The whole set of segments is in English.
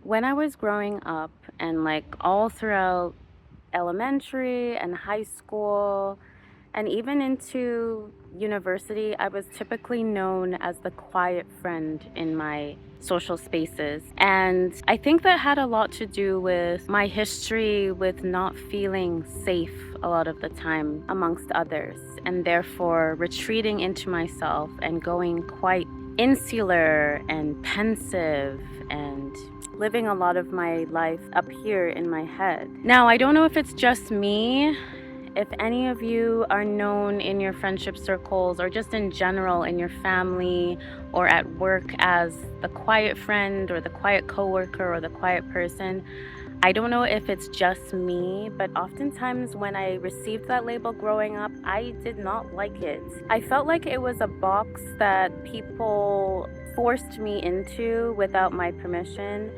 When I was growing up and all throughout elementary and high school and even into university, I was typically known as the quiet friend in my social spaces. And I think that had a lot to do with my history with not feeling safe a lot of the time amongst others, and therefore retreating into myself and going quite insular and pensive and living a lot of my life up here in my head. Now, I don't know if it's just me. If any of you are known in your friendship circles or just in general in your family or at work as the quiet friend or the quiet coworker or the quiet person, I don't know if it's just me, but oftentimes when I received that label growing up, I did not like it. I felt like it was a box that people forced me into without my permission.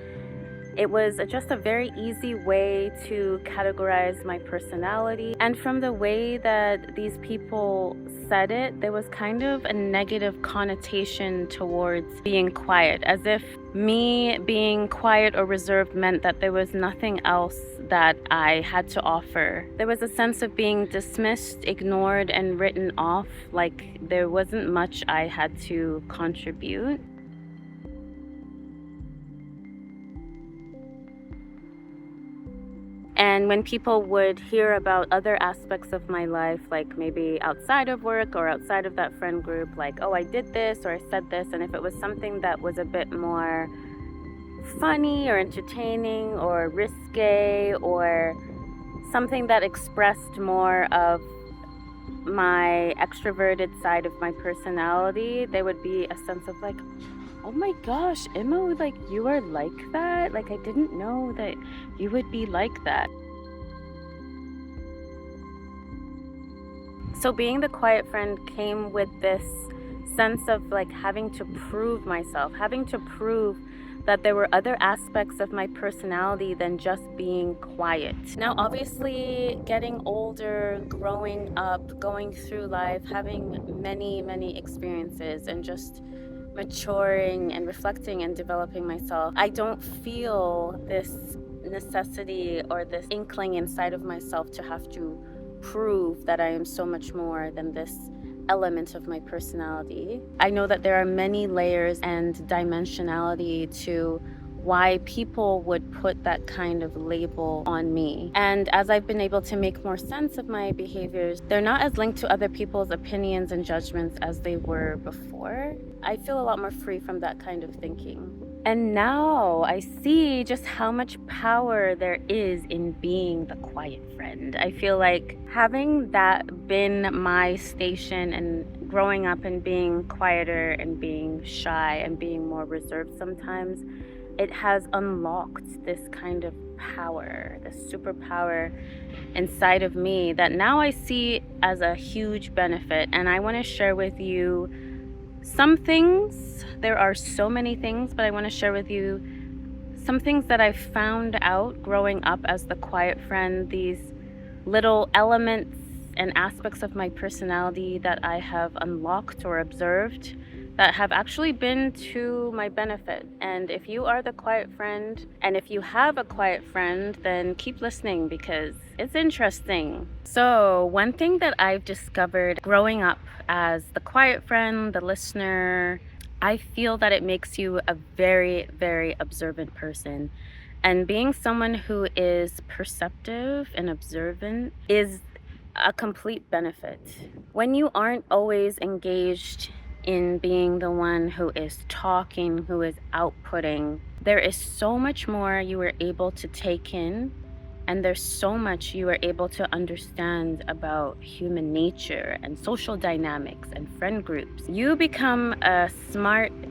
It was just a very easy way to categorize my personality. And from the way that these people said it, there was kind of a negative connotation towards being quiet, as if me being quiet or reserved meant that there was nothing else that I had to offer. There was a sense of being dismissed, ignored, and written off, like there wasn't much I had to contribute. And when people would hear about other aspects of my life, like maybe outside of work or outside of that friend group, like, oh, I did this or I said this, and if it was something that was a bit more funny or entertaining or risque or something that expressed more of my extroverted side of my personality, there would be a sense of like, oh my gosh, Emma, like you are like that? Like I didn't know that you would be like that. So being the quiet friend came with this sense of like having to prove myself, having to prove that there were other aspects of my personality than just being quiet. Now, obviously, getting older, growing up, going through life, having many, many experiences, and just maturing and reflecting and developing myself, I don't feel this necessity or this inkling inside of myself to have to prove that I am so much more than this element of my personality. I know that there are many layers and dimensionality to why people would put that kind of label on me. And as I've been able to make more sense of my behaviors, they're not as linked to other people's opinions and judgments as they were before. I feel a lot more free from that kind of thinking. And now I see just how much power there is in being the quiet friend. I feel like having that been my station and growing up and being quieter and being shy and being more reserved sometimes, it has unlocked this kind of power, this superpower inside of me that now I see as a huge benefit. And I want to share with you some things. There are so many things, but I want to share with you some things that I found out growing up as the quiet friend, these little elements and aspects of my personality that I have unlocked or observed that have actually been to my benefit. And if you are the quiet friend, and if you have a quiet friend, then keep listening because it's interesting. So one thing that I've discovered growing up as the quiet friend, the listener, I feel that it makes you a very, very observant person. And being someone who is perceptive and observant is a complete benefit. When you aren't always engaged in being the one who is talking, who is outputting, there is so much more you are able to take in, and there's so much you are able to understand about human nature and social dynamics and friend groups. You become a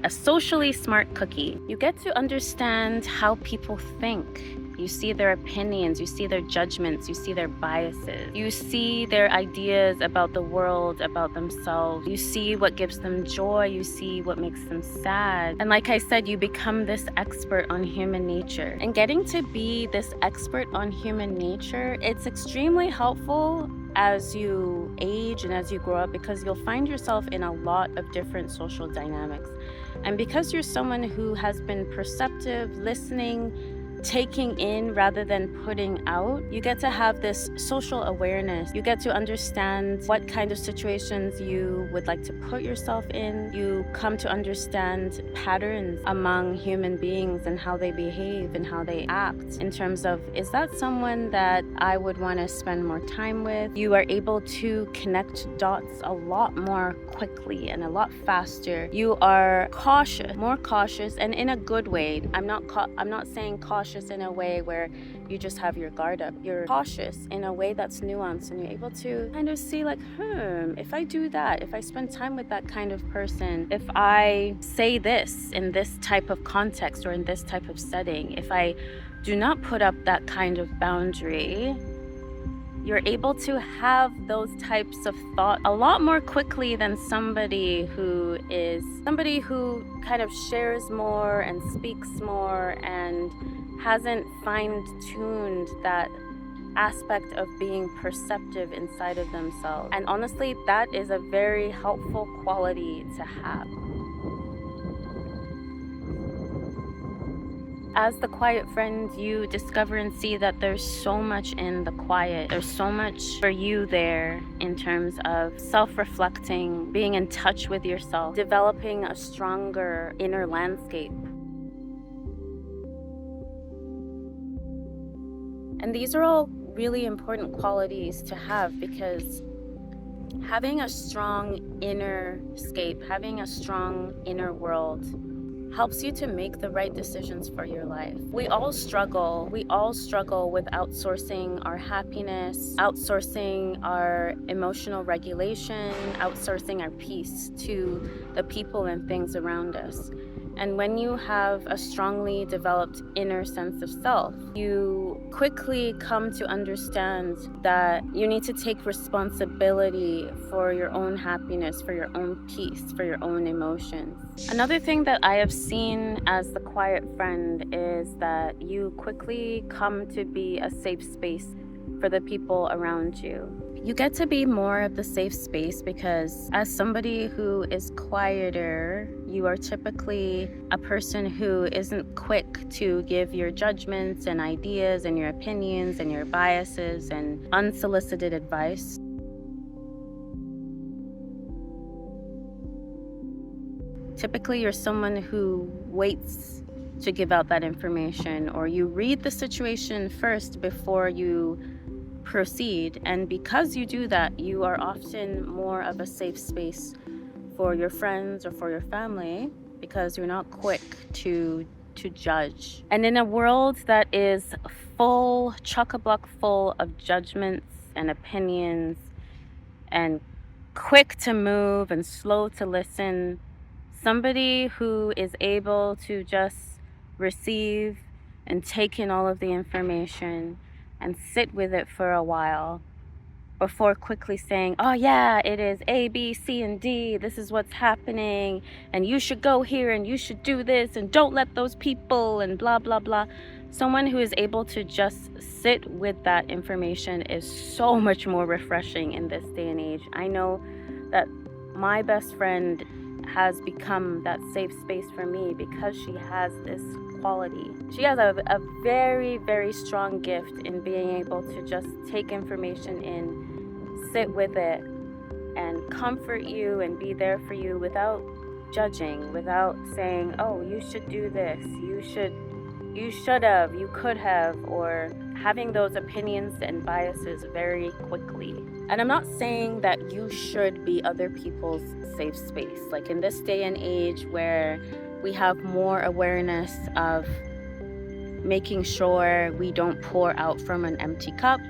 socially smart cookie. You get to understand how people think. You see their opinions, you see their judgments, you see their biases. You see their ideas about the world, about themselves. You see what gives them joy, you see what makes them sad. And like I said, you become this expert on human nature. And getting to be this expert on human nature, it's extremely helpful as you age and as you grow up because you'll find yourself in a lot of different social dynamics. And because you're someone who has been perceptive, listening, taking in rather than putting out, you get to have this social awareness. You get to understand what kind of situations you would like to put yourself in. You come to understand patterns among human beings and how they behave and how they act in terms of, is that someone that I would want to spend more time with? You are able to connect dots a lot more quickly and a lot faster. You are cautious, more cautious, and in a good way. I'm not saying cautious in a way where you just have your guard up. You're cautious in a way that's nuanced, and you're able to kind of see like, if I do that, if I spend time with that kind of person, if I say this in this type of context or in this type of setting, if I do not put up that kind of boundary, you're able to have those types of thoughts a lot more quickly than somebody who kind of shares more and speaks more and hasn't fine-tuned that aspect of being perceptive inside of themselves. And honestly, that is a very helpful quality to have. As the quiet friend, you discover and see that there's so much in the quiet. There's so much for you there in terms of self-reflecting, being in touch with yourself, developing a stronger inner landscape. And these are all really important qualities to have, because having a strong inner scape, having a strong inner world helps you to make the right decisions for your life. We all struggle with outsourcing our happiness, outsourcing our emotional regulation, outsourcing our peace to the people and things around us. And when you have a strongly developed inner sense of self, you quickly come to understand that you need to take responsibility for your own happiness, for your own peace, for your own emotions. Another thing that I have seen as the quiet friend is that you quickly come to be a safe space for the people around you. You get to be more of the safe space because as somebody who is quieter, you are typically a person who isn't quick to give your judgments and ideas and your opinions and your biases and unsolicited advice. Typically, you're someone who waits to give out that information, or you read the situation first before you proceed. And because you do that, you are often more of a safe space for your friends or for your family, because you're not quick to judge. And in a world that is full, chock-a-block full of judgments and opinions and quick to move and slow to listen, somebody who is able to just receive and take in all of the information and sit with it for a while before quickly saying, oh yeah, it is A, B, C, and D, this is what's happening, and you should go here, and you should do this, and don't let those people, and blah, blah, blah. Someone who is able to just sit with that information is so much more refreshing in this day and age. I know that my best friend has become that safe space for me because she has this quality. She has a very, very strong gift in being able to just take information in, sit with it, and comfort you and be there for you without judging, without saying, oh, you should do this, you should have, you could have, or having those opinions and biases very quickly. And I'm not saying that you should be other people's safe space. Like in this day and age where we have more awareness of making sure we don't pour out from an empty cup,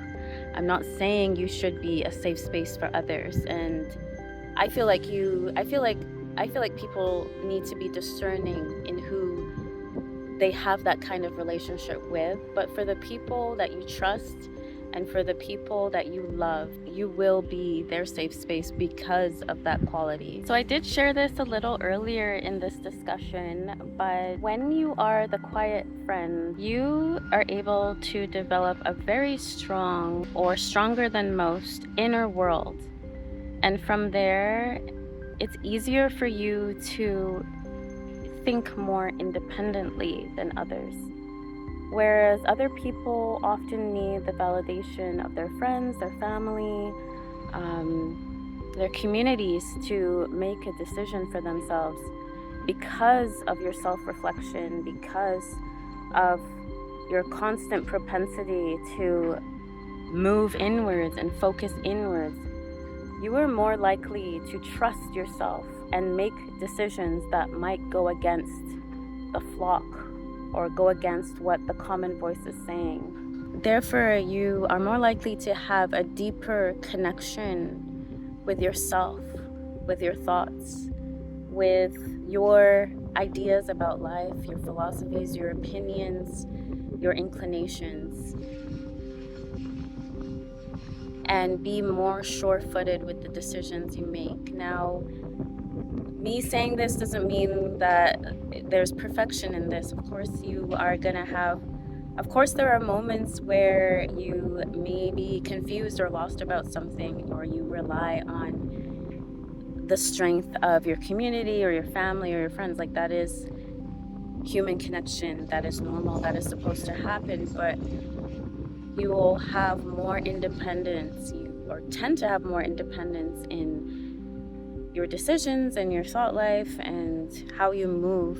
I'm not saying you should be a safe space for others. And I feel like people need to be discerning in who they have that kind of relationship with. But for the people that you trust and for the people that you love, you will be their safe space because of that quality. So I did share this a little earlier in this discussion, but when you are the quiet friend, you are able to develop a very strong, or stronger than most, inner world. And from there, it's easier for you to think more independently than others. Whereas other people often need the validation of their friends, their family, their communities to make a decision for themselves because of your self-reflection, because of your constant propensity to move inwards and focus inwards. You are more likely to trust yourself and make decisions that might go against the flock or go against what the common voice is saying. Therefore, you are more likely to have a deeper connection with yourself, with your thoughts, with your ideas about life, your philosophies, your opinions, your inclinations, and be more sure-footed with the decisions you make. Now, me saying this doesn't mean that there's perfection in this. Of course, there are moments where you may be confused or lost about something, or you rely on the strength of your community or your family or your friends. Like, that is human connection, that is normal, that is supposed to happen, but you will have more independence, or tend to have more independence in your decisions and your thought life and how you move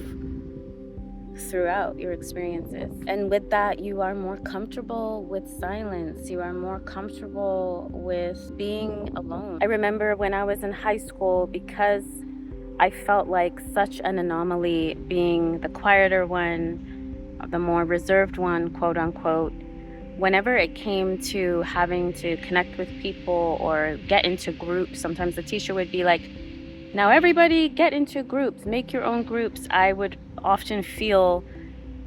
throughout your experiences. And with that, you are more comfortable with silence. You are more comfortable with being alone. I remember when I was in high school, because I felt like such an anomaly, being the quieter one, the more reserved one, quote unquote. Whenever it came to having to connect with people or get into groups, sometimes the teacher would be like, now everybody get into groups, make your own groups. I would often feel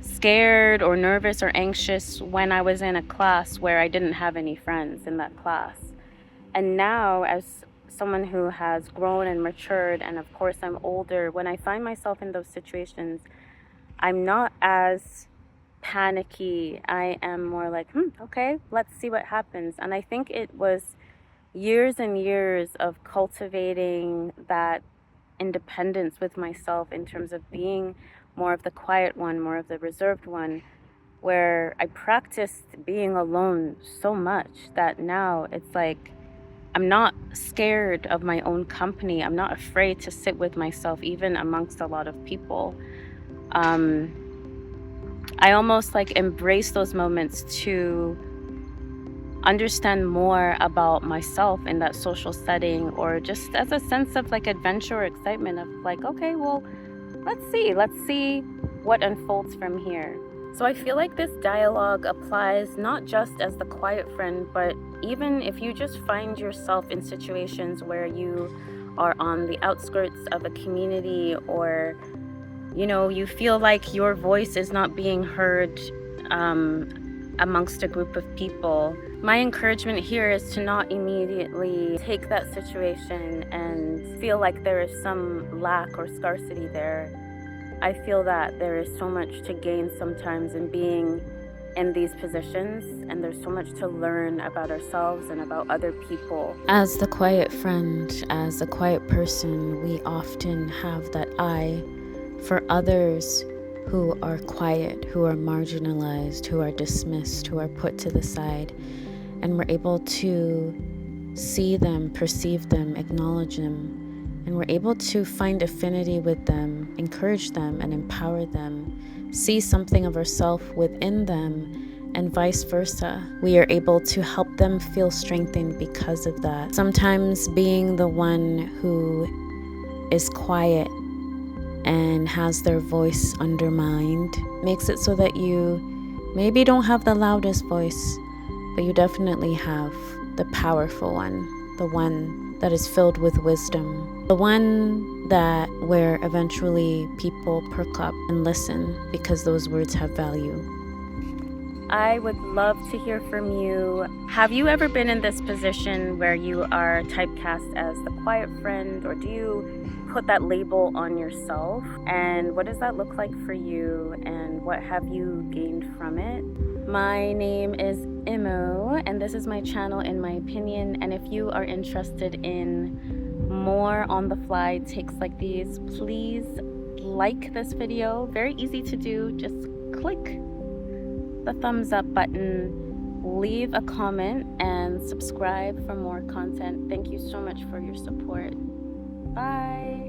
scared or nervous or anxious when I was in a class where I didn't have any friends in that class. And now, as someone who has grown and matured, and of course I'm older, when I find myself in those situations, I'm not as panicky. I am more like, okay, let's see what happens. And I think it was years and years of cultivating that independence with myself in terms of being more of the quiet one, more of the reserved one, where I practiced being alone so much that now it's like I'm not scared of my own company. I'm not afraid to sit with myself, even amongst a lot of people. I almost like embrace those moments to understand more about myself in that social setting, or just as a sense of like adventure or excitement of like, okay, well, let's see what unfolds from here. So I feel like this dialogue applies not just as the quiet friend, but even if you just find yourself in situations where you are on the outskirts of a community, or you feel like your voice is not being heard amongst a group of people. My encouragement here is to not immediately take that situation and feel like there is some lack or scarcity there. I feel that there is so much to gain sometimes in being in these positions, and there's so much to learn about ourselves and about other people. As the quiet friend, as a quiet person, we often have that eye for others who are quiet, who are marginalized, who are dismissed, who are put to the side. And we're able to see them, perceive them, acknowledge them. And we're able to find affinity with them, encourage them, and empower them. See something of ourselves within them, and vice versa. We are able to help them feel strengthened because of that. Sometimes being the one who is quiet and has their voice undermined makes it so that you maybe don't have the loudest voice, but you definitely have the powerful one, the one that is filled with wisdom, the one that where eventually people perk up and listen because those words have value. I would love to hear from you. Have you ever been in this position where you are typecast as the quiet friend, or do you put that label on yourself? And what does that look like for you, and what have you gained from it? My name is Imo, and this is my channel, In My Opinion. And if you are interested in more on the fly takes like these, please like this video. Very easy to do. Just click the thumbs up button, leave a comment, and subscribe for more content. Thank you so much for your support. Bye.